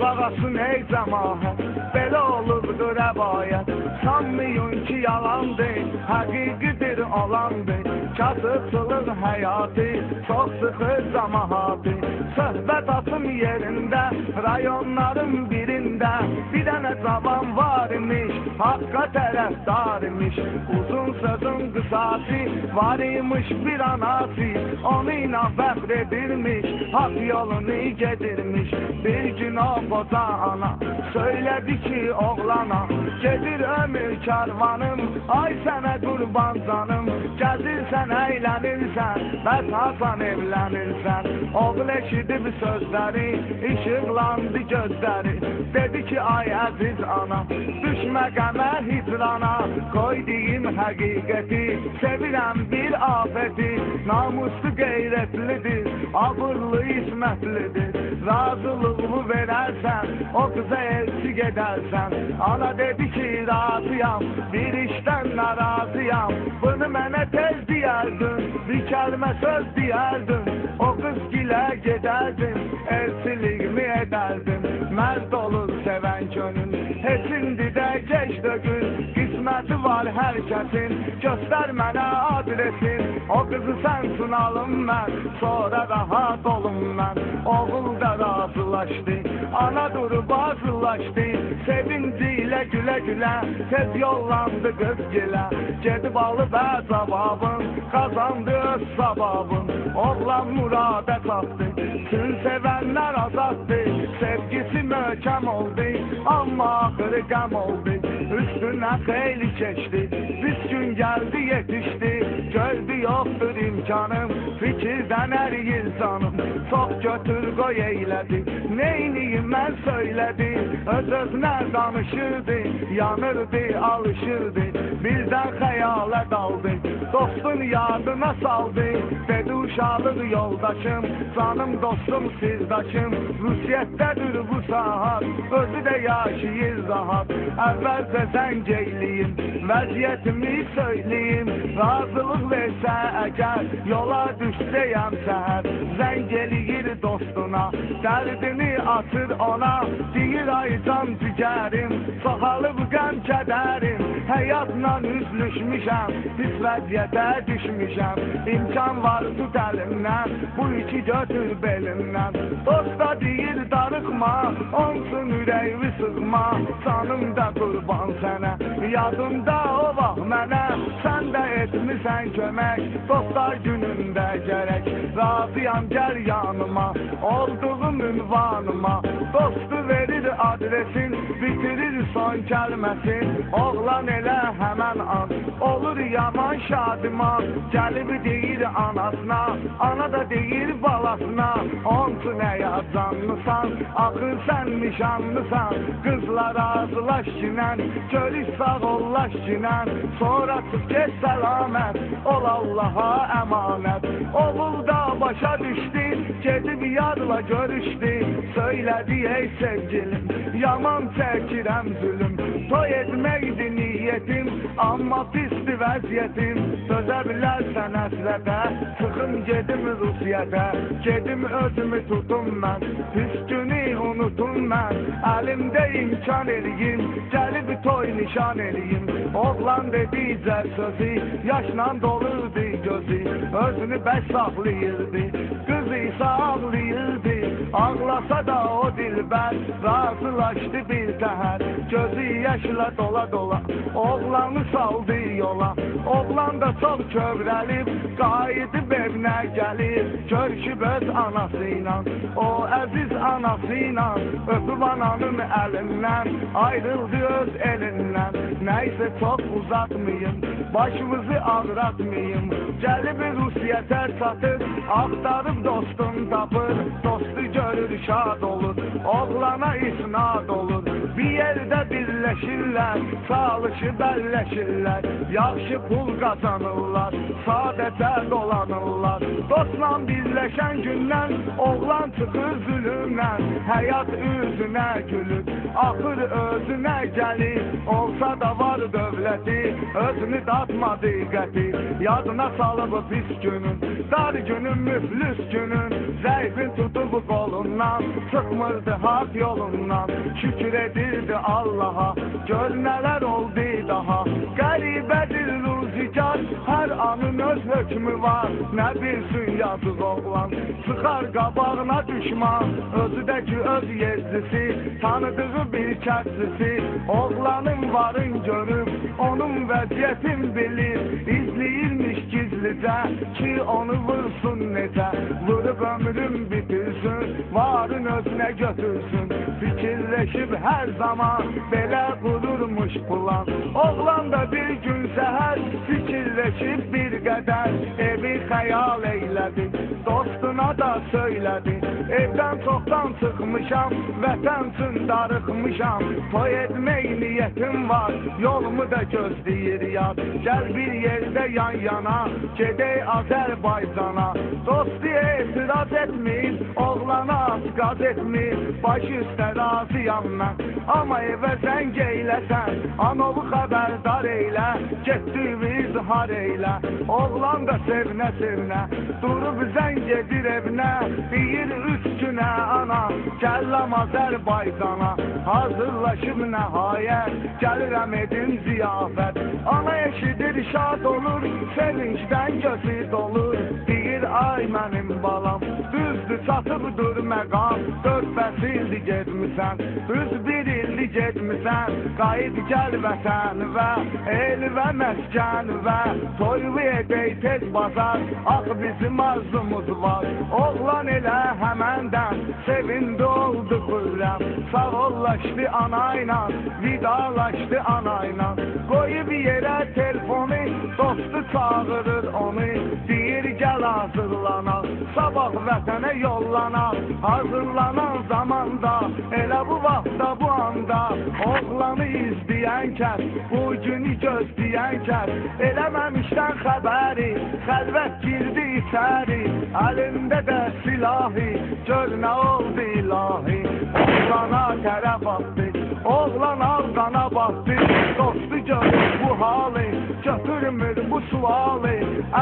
Qulaq asın ey cəmaət, belə olubdur rəvayət. Sanmayın ki yalandır, həqiqidir olandır. Kasıbçılıq həyatı, çox sıxır cəmaatı. Söhbət atım yerində, rayonların birində. Bir dənə cavan var imiş, haqqa tərəfdar imiş. Uzun sözün qısası, var imiş bir anası. Onunla fəxr edirmiş, haq yolunu gedirmiş. Bir gün o qoca ana söylədi ki oğlana, gedir ömür karvanım, ay sənə qurban canım. Gəzirsən, əylənirsən, bəs hasan evlənirsən. Oğul eşidib sözləri, işıqlandı gözləri. Dedi ki ay əziz ana, düşmə qəmə hicrana. Qoy deyim həqiqəti, sevirəm bir afəti. Namuslu qeyrətlidir, abırlı ismətlidir. Razılığımı verərsən, o qıza elçi gedərsən. Ana dedi ki razıyam, bir işdən narazıyam. Bunu mənə tez deyərdin, bir kəlmə söz deyərdin. O qız gilə gedərdin, elçiliğimi edərdin. Mərd olur sevən gönül, heç indi də gec dögül. Qisməti var hər kəsin, göstər mənə adresin. O qızı sən sunalım mən, sonra rahat olum mən. Oğul da razılaşdı, ana durub azılaşdı. Sevinci ilə gülə gülə, tez yollandı qız gilə. Gedib alıb cavabın, qazandı öz savabın. Oğlan murada çatdı, tüm sevənlər azaddı. Sevgisi möhkəm oldu, amma axırı qəm oldu. Üstünə xeyli keçdi, biz gün gəldi yetişdi. Gördü yoxdur imkanım, fikirdən əriyir canım. Çox götür qoy eylədi, neyniyim mən söylədi. Öz-özünə danışırdı, yanırdı, alışırdı. Birdən xəyala daldı, dostun yadına saldı. Dedi uşaqlıq yoldaşım, canım dostum sizdaşım. Rusiyyətdədir bu saat, özü də yaşayır rahat. Əvvəlcə zəng eyliyim, vəziyyətimi söyleyim. Razılıq versə əgər, yola düşsəyəm səhər. Zəng eləyir dostuna, dərdini açır ona. Deyir ay can cigərim, çoxalıb qəm kədərim. Həyatla üzlüşmüşəm, pis vəziyyətə düşmüşəm. İmkan var tut əlimdən, bu iki götür belimdən. Dosta deyir darıqma, onsun ürəyimi sıxma. Canım da qurban sənə, yadımda o vaxt mənə. Sən də etmisən kömək, dostlar günündə gərək. Razıyam gəl yanıma, olduğum ünvanıma. Dostu verir adresin, bitirir son kəlməsin. Oğlan elə həmən an, olur yaman şadıman. Gəlib deyir anasına, ana da deyir balasına. Onsu nə yazanlısan, axır sən nişanlısan. Qızlar razılaş kinən, görüş sağ ollaş kinən. Sonra çıx get səlamət, ol Allaha əmanət. Oğul da başa düşdü, gedib yadla görüşdü. Söylədi ey sevgilim, yaman çəkirəm zülüm. Toy etməkdi niyyətim, amma pisdi vəziyyətim. Dözə bilərsən əsrətə, çıxım gedim Rusiyyətə. Gedim özümü tutum mən, pis günü unutum mən. Əlimdə imkan eləyim, gəlib toy nişan eləyim. Oğlan dedikcə sözü, yaşla dolurdu gözü. Özünü bəs saxlayırdı, qız isə ağlayırdı. Ağlasa da o dilbər, razılaşdı bir təhər. Gözü yaşla dola dola, oğlanı saldı yola. Oğlan da çox kövrəlib, qayıdıb evinə gəlir. Görüşüb öz anasıyla, o əziz anasıyla. Öpüb ananın əlindən, ayrıldı öz elindən. Nəysə çox uzatmayım, başımızı ağratmayım. Gəlib Rusiyyətə çatır, axtarıb dostum tapır. Dostu görür şad olur, oğlana isnad olur. Bir yerdə birləşirlər, çalışıb əlləşirlər. Yaxşı pul qazanırlar, sadəcə dolanırlar. Dostla birləşən gündən, oğlan çıxır zülümdən. Həyat üzünə gülür, axır özünə gəlir. Olsa da var dövləti, özünü datmadı qəti. Yadına salıb pis günün, dar günün, müflüs günün. Zəifin tutub qolundan, çıxmırdı haq yolundan. şükür edirdi Allaha. Gör nələr oldu daha, qəribədir ruzigar, hər anın öz hökmü var. Nə bilsin yazıq oğlan, sıxar qabağına düşman, özü də ki öz yezdisi, tanıdığı bir kəsisi. Oğlanın varın görüb, onun vəziyyətin bilir, izləyirmiş gizlicə ki onu vursun necə. Vurub ömrüm bitirsin, varın özünə götürsün. Fikirləşib hər zaman belə qururmuş plan. Oğlan da bir gün səhər fikirləşib bir qədər, evi xəyal eylədi, dostuna da söylədi. Evdən çoxdan çıxmışam, vətən üçün darıxmışam, toy etmək niyyətim var, yolumu da gözləyir yad. Gəl bir yerdə yan yana, gedək Azərbaycana. Dostu etiraz etmir, oğlana qaz etmir, baş üstə razıyam mən. Amma evə zəng eyləsən, anovu xəbərdar eylə, getdiyimiz har eylə. Oğlan da sevinə-sevinə, durub zəng edir evinə, deyir 3 günə ana, gələm Azərbaycana. Hazırlaşıb nəhayət, gəlirəm edim ziyafət. Ana eşidir şad olur, sevincdən gözü dolur, deyir ay mənim balam, düzdür çatıbdır məqam. 4 fəsildir getmisən, düz 1 ildir getmisən, qayıt gəl vətənivə, el və məskənivə, toylu edək tez bazar, ax bizim arzumuz var. Oğlan elə həməndən sevindi oldu xürrəm, sağollaşdı anayla, vidalaşdı anayla. Qoyub yerə telefonu, dostu çağırır onu, deyir gəl hazırlanaq, sabah vətənə yollanaq. Hazırlanan zamanda, elə bu vaxtda bu anda, oğlanı izləyən kəs, bu günü gözləyən kəs, eləməmişdən xəbəri, xəlvət girdi içəri, əlində də silahi, gör nə oldu ilahi. Oğlana tərəf atdı, oğlan ağdana batdı, dostu görür bu halı, götürmür bu sualı,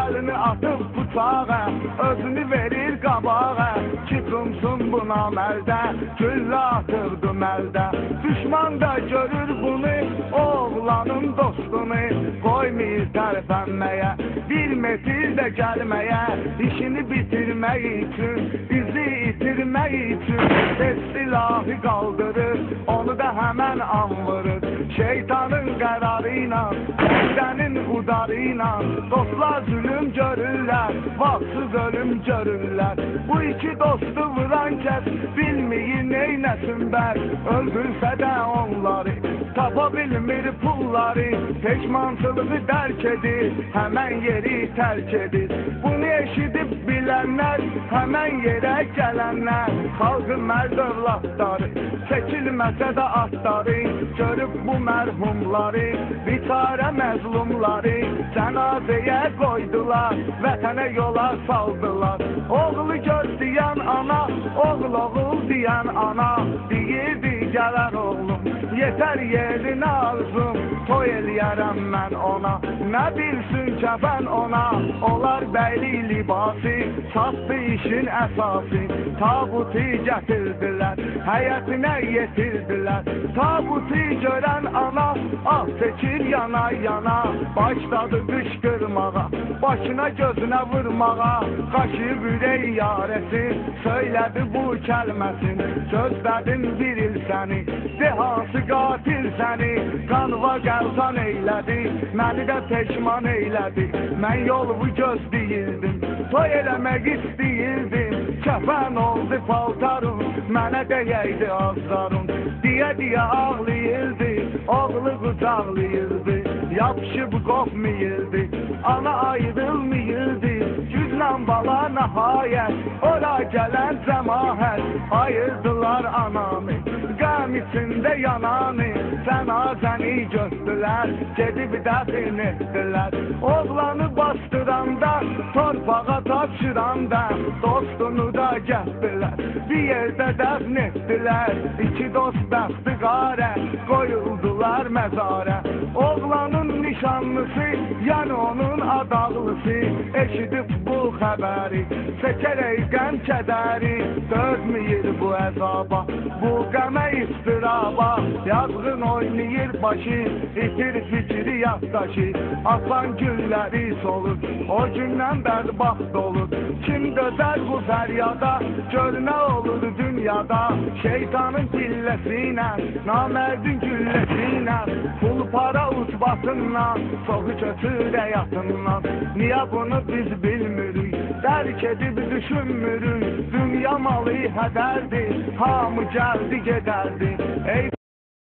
əlini atıb bıçağa, özünü verir qabağa, ki qımsın buna məldə, güllə atırdı məldə. Düşman da görür bunu, oğlanın dostunu, qoymayır tərpənməyə, bir metil də gəlməyə, işini bitirmək üçün, bizi itirmək üçün, tez silahı qaldırır, onu da həmən anvırır. Şeytanın qərarı ilə, səndənin udarı ilə, dostlar zülüm görürlər, vaxtsız ölüm görürlər. Bu iki dostu vuran kəs bilməyir neynəsin bər, öldürsə də onları, tapa bilmir pulları, peşmançılığı dərk edir, həmən yeri tərk edir. Bunu eşidib bilənlər, həmən yerə gələnlər, xalqı mərd övladları, çəkilməsə də atları, görüb bu mərhumları, biçarə məzlumları, cənazəyə qoydular, vətənə yola saldılar. Oğlu gözləyən ana, oğul deyən ana, deyirdi gələr oğlum, yetər yerinə arzum, toy eləyərəm mən ona. Nə bilsin kəfən ona, olar bəylik libası, çatdı işin əsası. Tabutu gətirdilər, həyətinə yetirdilər, tabutu görən ana, ah çəkir yana-yana, başladı qışqırmağa, başına gözünə vurmağa, qaşıyıb ürək yarəsi, söylədi bu kəlməsini, gözlədim bir il səni, de hansı qatil səni, qanva qəltan eylədi, məni də peşman eylədi, mən yolumu gözləyirdim, toy eləmək istəyirdim, kəfən oldu paltarım, mənə dəyəydi azlarım, deyə ağlayırdı, oğlu qucaqlayırdı, yapışıb qopmayırdı, ana ayrılmayırdı, güzlə bala nəhayət, ora gələn cəmahət, ayırdılar anamı, qəm içində yananı, cənazəni götdülər, gedib dəfn etdilər. Oğlanı bastıranda, torpağa tapşıranda, dostunu da getdilər, bir yerdə dəfn etdilər, iki dost bəxti qarə, qoyuldular məzarə. Oğlanın nişanlısı, yəni onun adaqlısı, eşidib bu xəbəri çəkərək qəm kədəri dözməyir bu əzaba bu qəmə istiraba yazğın oynayır başı itir fikri yaddaşı asan gülləri solur o gündən bədbaxt olur kim dözər bu fəryada gör nə olur dünyada şeytanın pilləsinə namərdin gülləsinə pul para ucbatından soğu kötür həyatından niyə bunu biz bilmirik dərk edib düşünmürük dünya malı hədərdir hamı gəldi gedərdi ey